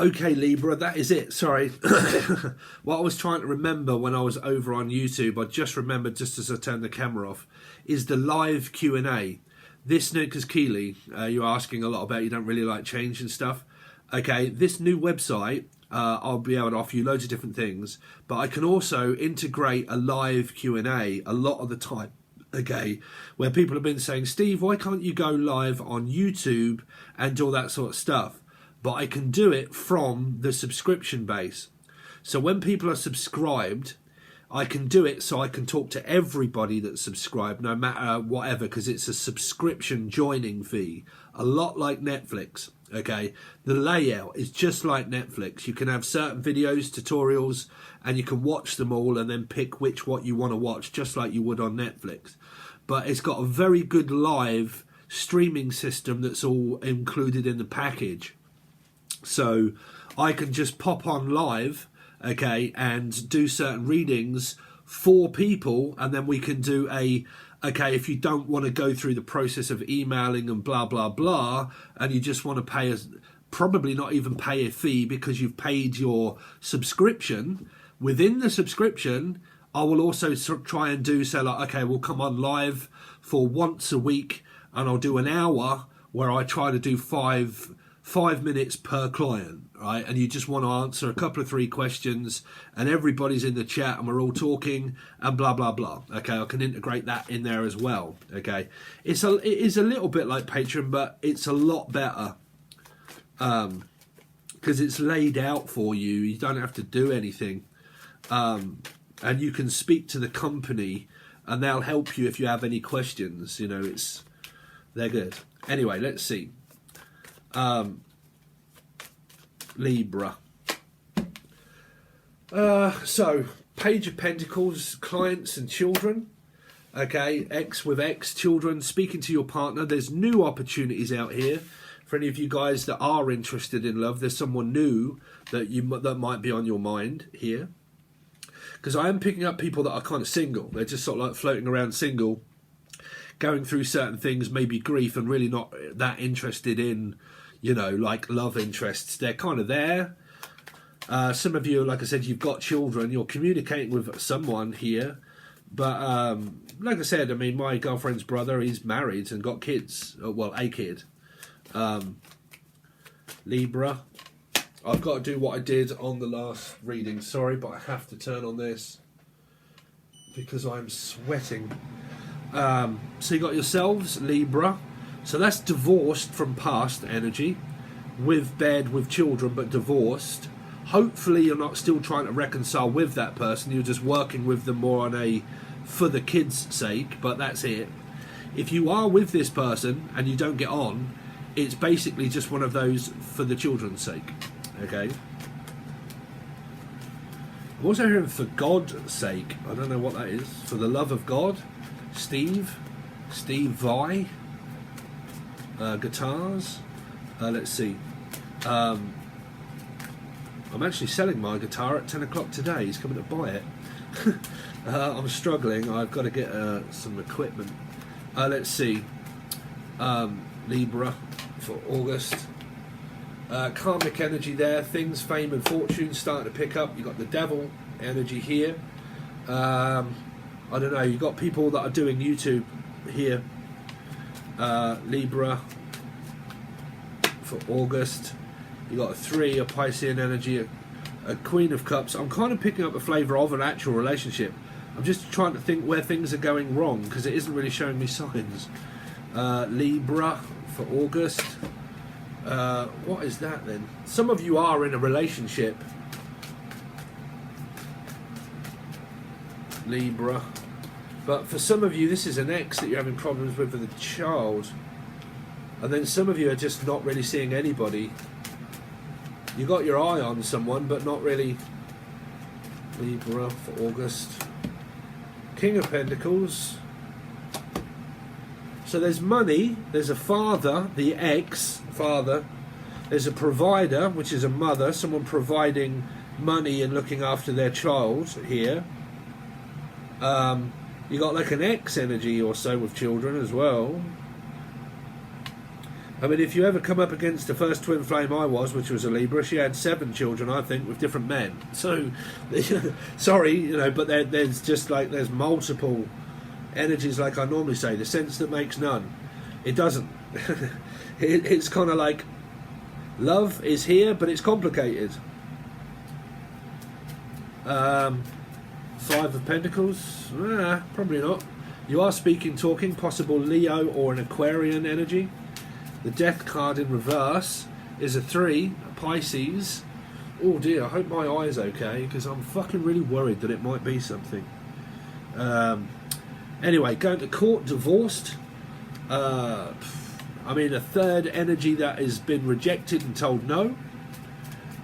Okay, Libra, that is it. Sorry. What I was trying to remember when I was over on YouTube, I just remembered just as I turned the camera off, is the live Q&A. This new, because Keely, you're asking a lot about, you don't really like change and stuff. Okay, this new website, I'll be able to offer you loads of different things, but I can also integrate a live Q&A a lot of the time. Okay, where people have been saying, Steve, why can't you go live on YouTube and do all that sort of stuff? But I can do it from the subscription base. So when people are subscribed, I can do it so I can talk to everybody that's subscribed, no matter whatever, because it's a subscription joining fee, a lot like Netflix. Okay, the layout is just like Netflix. You can have certain videos, tutorials, and you can watch them all and then pick what you want to watch, just like you would on Netflix. But it's got a very good live streaming system that's all included in the package. So I can just pop on live, okay, and do certain readings for people, and then we can do okay, if you don't want to go through the process of emailing and blah, blah, blah, and you just want to pay probably not even pay a fee because you've paid your subscription, within the subscription, I will also try and do, so like, okay, we'll come on live for once a week, and I'll do an hour where I try to do five minutes per client, right? And you just want to answer a couple of 3 questions, and everybody's in the chat and we're all talking and blah blah blah. Okay, I can integrate that in there as well. Okay, it is a little bit like Patron, but it's a lot better because it's laid out for you. You don't have to do anything, and you can speak to the company and they'll help you if you have any questions. You know, they're good. Anyway, let's see. Libra. So Page of Pentacles, clients and children. Okay, X with X, children, speaking to your partner. There's new opportunities out here for any of you guys that are interested in love. There's someone new that might be on your mind here, because I am picking up people that are kind of single. They're just sort of like floating around single, going through certain things, maybe grief, and really not that interested in, you know, like love interests. They're kind of there. Some of you, like I said, you've got children. You're communicating with someone here. But like I said, I mean, my girlfriend's brother, he's married and got kids. Well, a kid. Libra. I've got to do what I did on the last reading. Sorry, but I have to turn on this because I'm sweating. So you got yourselves, Libra. So that's divorced from past energy, with bed, with children, but divorced. Hopefully you're not still trying to reconcile with that person. You're just working with them more on a for the kids' sake, but that's it. If you are with this person and you don't get on, it's basically just one of those for the children's sake. Okay. I'm also hearing for God's sake. I don't know what that is. For the love of God. Steve Vai. Guitars. Let's see. I'm actually selling my guitar at 10 o'clock today. He's coming to buy it. I'm struggling. I've got to get some equipment. Let's see. Libra for August. Karmic energy there. Things, fame and fortune starting to pick up. You've got the devil energy here. I don't know. You've got people that are doing YouTube here. Libra for August. You got a 3, a Piscean energy, a Queen of Cups. I'm kind of picking up a flavour of an actual relationship. I'm just trying to think where things are going wrong because it isn't really showing me signs. Libra for August. What is that then? Some of you are in a relationship. Libra. But for some of you, this is an ex that you're having problems with a child. And then some of you are just not really seeing anybody. You got your eye on someone, but not really. Libra for August. King of Pentacles. So there's money, there's a father, the ex-father. There's a provider, which is a mother, someone providing money and looking after their child here. You got like an ex energy or so with children as well. I mean, if you ever come up against the first twin flame I was, which was a Libra, she had 7 children, I think, with different men. So, sorry, you know, but there's just like, there's multiple energies, like I normally say, the sense that makes none. It doesn't. It's kind of like, love is here, but it's complicated. 5 of Pentacles, probably not. You are speaking, talking, possible Leo or an Aquarian energy. The Death card in reverse is a 3, a Pisces. Oh dear, I hope my eye's okay, because I'm fucking really worried that it might be something. Anyway, going to court, divorced. I mean, a 3rd energy that has been rejected and told no.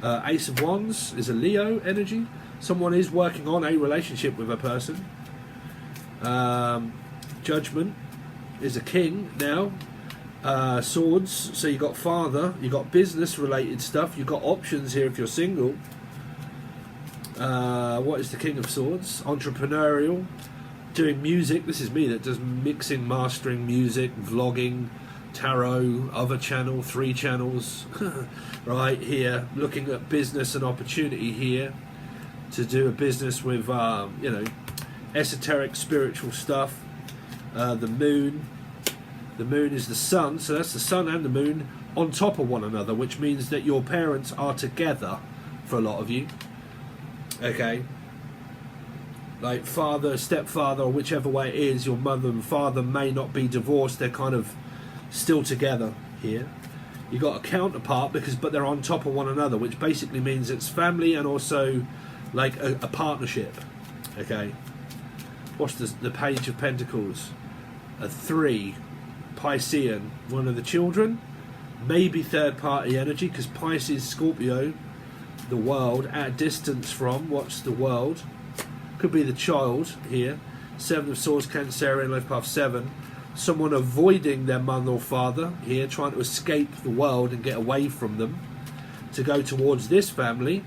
Ace of Wands is a Leo energy. Someone is working on a relationship with a person. Judgment is a king now. Swords, so you got father, you got business related stuff, you got options here if you're single. What is the King of Swords? Entrepreneurial, doing music. This is me that does mixing, mastering music, vlogging, tarot, other channel, 3 channels. Right here, looking at business and opportunity here to do a business with you know, esoteric spiritual stuff. The moon. The moon is the sun, so that's the sun and the moon on top of one another, which means that your parents are together for a lot of you. Okay. Like father, stepfather, or whichever way it is, your mother and father may not be divorced, they're kind of still together here. You got a counterpart, but they're on top of one another, which basically means it's family and also like a partnership. Okay. What's the Page of Pentacles? A 3. Piscean, one of the children, maybe 3rd party energy, because Pisces, Scorpio, the world, at a distance from, what's the world? Could be the child here. 7 of Swords, Cancerian, Life Path 7. Someone avoiding their mother or father here, trying to escape the world and get away from them to go towards this family.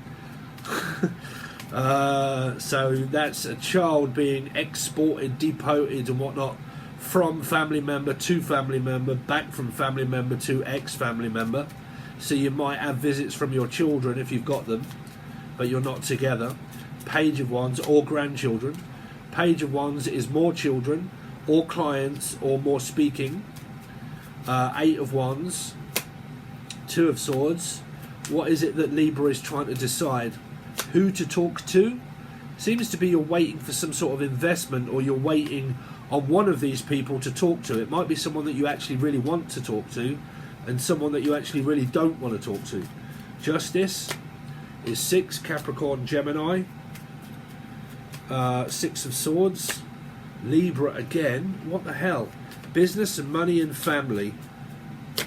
So that's a child being exported, deported and whatnot, from family member to family member, back from family member to ex-family member. So you might have visits from your children if you've got them, but you're not together. Page of Wands, or grandchildren. Page of Wands is more children, or clients, or more speaking. 8 of Wands, 2 of Swords. What is it that Libra is trying to decide? Who to talk to? Seems to be you're waiting for some sort of investment, or you're waiting on one of these people to talk to. It might be someone that you actually really want to talk to, and someone that you actually really don't want to talk to. Justice is 6, Capricorn, Gemini. 6 of Swords, Libra again. What the hell? Business and money and family.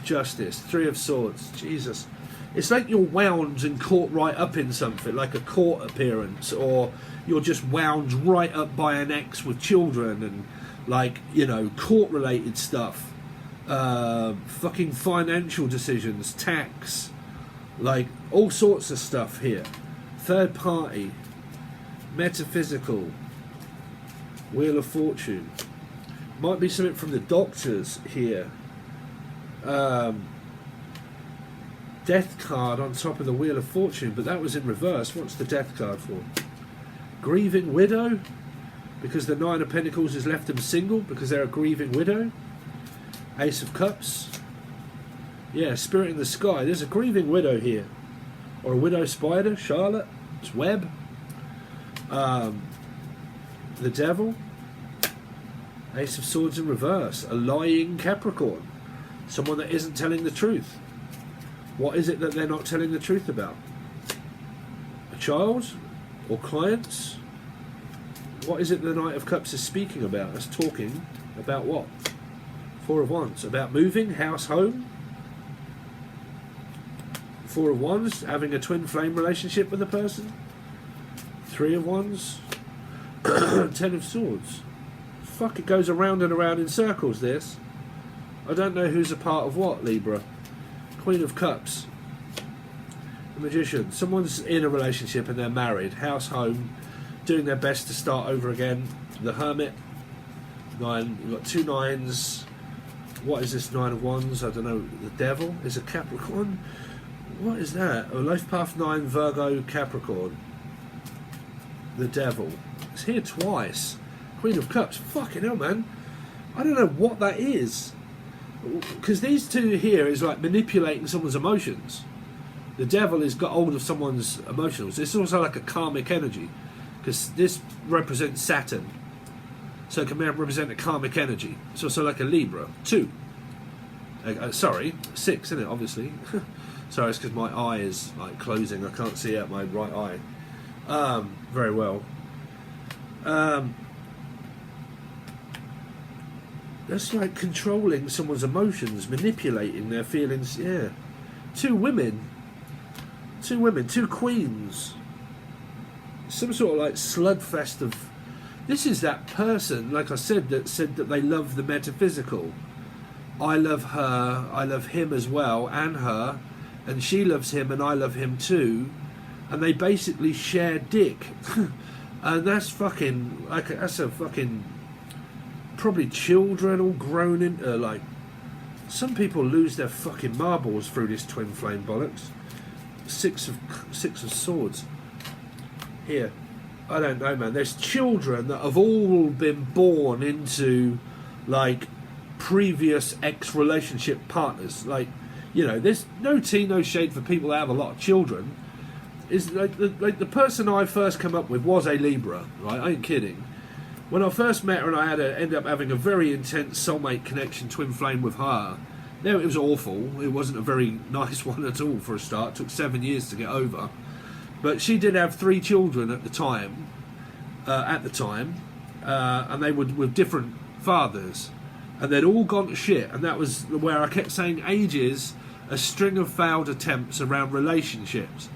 Justice, 3 of Swords. Jesus. It's like you're wound and caught right up in something, like a court appearance, or you're just wound right up by an ex with children and, like, you know, court related stuff, fucking financial decisions, tax, like all sorts of stuff here. 3rd party, metaphysical, Wheel of Fortune. Might be something from the doctors here. Death card on top of the Wheel of Fortune, but that was in reverse. What's the Death card for? Grieving widow, because the 9 of Pentacles has left them single because they're a grieving widow. Ace of Cups. Yeah, Spirit in the Sky. There's a grieving widow here, or a widow spider. Charlotte. It's Web. The Devil. Ace of Swords in reverse. A lying Capricorn. Someone that isn't telling the truth. What is it that they're not telling the truth about? A child? Or clients? What is it the Knight of Cups is speaking about? It's talking about what? 4 of Wands. About moving, house, home. 4 of Wands, having a twin flame relationship with a person. 3 of Wands. 10 of Swords. Fuck, it goes around and around in circles, this. I don't know who's a part of what, Libra. Queen of Cups. The Magician. Someone's in a relationship and they're married. House, home. Doing their best to start over again. The Hermit. 9. You've got 2 9s. What is this Nine of Wands? I don't know. The Devil is a Capricorn. What is that? Oh, Life Path 9, Virgo, Capricorn. The Devil. It's here twice. Queen of Cups. Fucking hell, man. I don't know what that is. Because these two here is like manipulating someone's emotions. The Devil has got hold of someone's emotions. It's also like a karmic energy. Because this represents Saturn. So it can represent a karmic energy. It's also like a Libra. 2. Sorry, 6, isn't it, obviously? Sorry, it's because my eye is like closing. I can't see out my right eye very well. That's like controlling someone's emotions, manipulating their feelings. Yeah. 2 women. 2 women, 2 queens. Some sort of like slugfest of... This is that person, like I said, that said that they love the metaphysical. I love her, I love him as well, and her, and she loves him and I love him too, and they basically share dick. And that's fucking, like, that's a fucking, probably children all grown into, like, some people lose their fucking marbles through this twin flame bollocks. 6 of Swords. Here. I don't know, man. There's children that have all been born into, like, previous ex-relationship partners. Like, you know, there's no tea, no shade for people that have a lot of children. Is like the person I first come up with was a Libra, right? I ain't kidding. When I first met her and I ended up having a very intense soulmate connection, twin flame with her, no, it was awful. It wasn't a very nice one at all for a start. It took 7 years to get over. But she did have 3 children at the time, and they were with different fathers, and they'd all gone to shit. And that was where I kept saying ages, a string of failed attempts around relationships.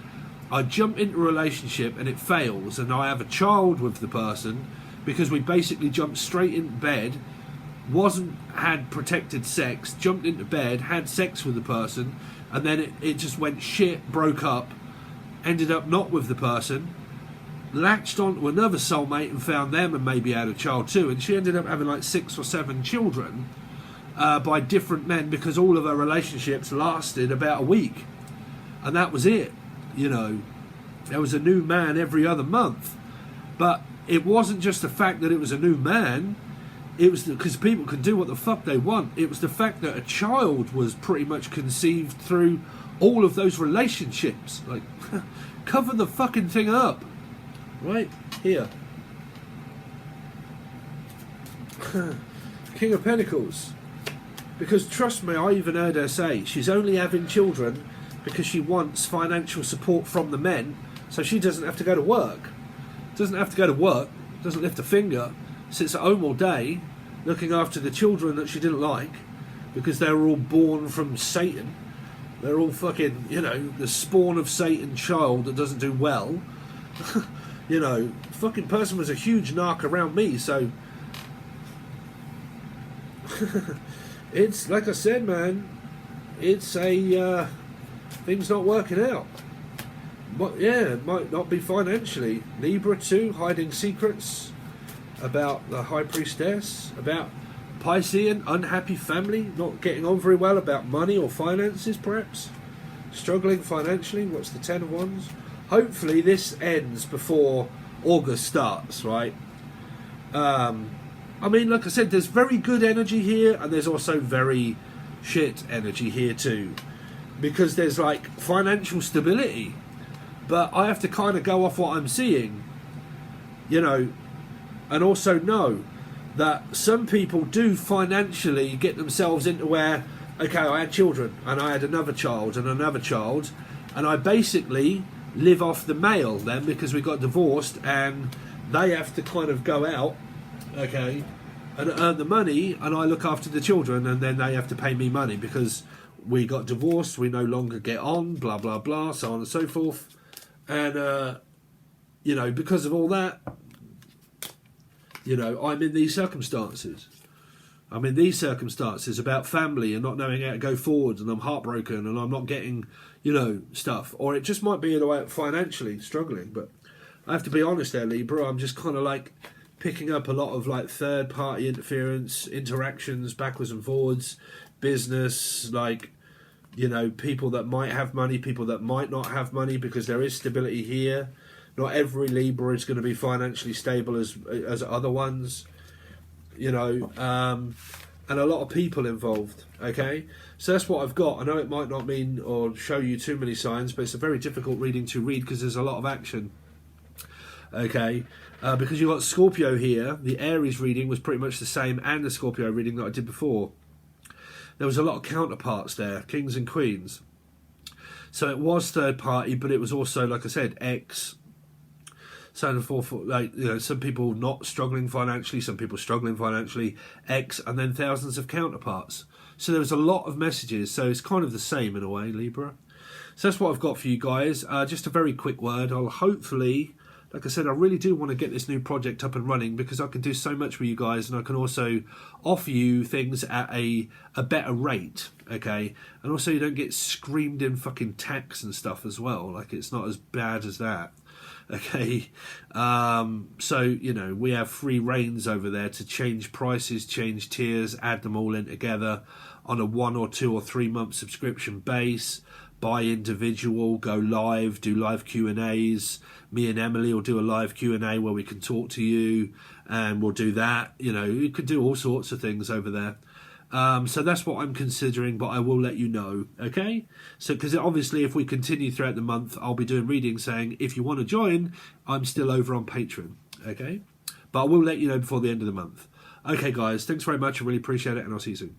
I jump into a relationship and it fails, and I have a child with the person because we basically jumped straight into bed, had protected sex, jumped into bed, had sex with the person, and then it just went shit, broke up. Ended up not with the person, latched onto another soulmate and found them and maybe had a child too, and she ended up having like 6 or 7 children by different men, because all of her relationships lasted about a week, and that was it. You know, there was a new man every other month. But it wasn't just the fact that it was a new man, it was because people can do what the fuck they want. It was the fact that a child was pretty much conceived through all of those relationships. Like, cover the fucking thing up. Right? Here. King of Pentacles. Because trust me, I even heard her say she's only having children because she wants financial support from the men, so she doesn't have to go to work. Doesn't have to go to work, doesn't lift a finger, sits at home all day looking after the children that she didn't like because they were all born from Satan. They're all fucking, you know, the spawn of Satan child that doesn't do well. You know, fucking person was a huge narc around me, so... It's, like I said, man, it's a... things not working out. But, yeah, it might not be financially. Libra too, hiding secrets about the High Priestess, about Piscean, unhappy family, not getting on very well, about money or finances perhaps, struggling financially. What's the 10 of Wands? Hopefully this ends before August starts, right? I mean, like I said, there's very good energy here, and there's also very shit energy here too, because there's like financial stability, but I have to kind of go off what I'm seeing, you know, and also know that some people do financially get themselves into where, okay, I had children and I had another child and another child, and I basically live off the male then because we got divorced, and they have to kind of go out, okay, and earn the money, and I look after the children, and then they have to pay me money because we got divorced, we no longer get on, blah blah blah, so on and so forth. And you know, because of all that, you know, I'm in these circumstances. I'm in these circumstances about family and not knowing how to go forward, and I'm heartbroken and I'm not getting, you know, stuff. Or it just might be the way financially struggling. But I have to be honest there, Libra, I'm just kind of like picking up a lot of like third party interference, interactions backwards and forwards, business, like, you know, people that might have money, people that might not have money, because there is stability here. Not every Libra is going to be financially stable as other ones, you know, and a lot of people involved, okay? So that's what I've got. I know it might not mean or show you too many signs, but it's a very difficult reading to read because there's a lot of action, okay? Because you've got Scorpio here, the Aries reading was pretty much the same, and the Scorpio reading that I did before. There was a lot of counterparts there, kings and queens. So it was third party, but it was also, like I said, X, so on and forth, like, you know, some people not struggling financially, some people struggling financially, X, and then thousands of counterparts. So there was a lot of messages, so it's kind of the same in a way, Libra. So that's what I've got for you guys. Just a very quick word. I'll hopefully, like I said, I really do want to get this new project up and running because I can do so much for you guys, and I can also offer you things at a better rate, okay? And also you don't get screamed in fucking tax and stuff as well. Like, it's not as bad as that. Okay, so, you know, we have free reins over there to change prices, change tiers, add them all in together on a 1 or 2 or 3 month subscription base, buy individual, go live, do live Q&As. Me and Emily will do a live Q&A where we can talk to you, and we'll do that. You know, you could do all sorts of things over there. So that's what I'm considering, but I will let you know, okay? So, because obviously if we continue throughout the month, I'll be doing readings saying, if you want to join, I'm still over on Patron, okay? But I will let you know before the end of the month. Okay, guys, thanks very much. I really appreciate it, and I'll see you soon.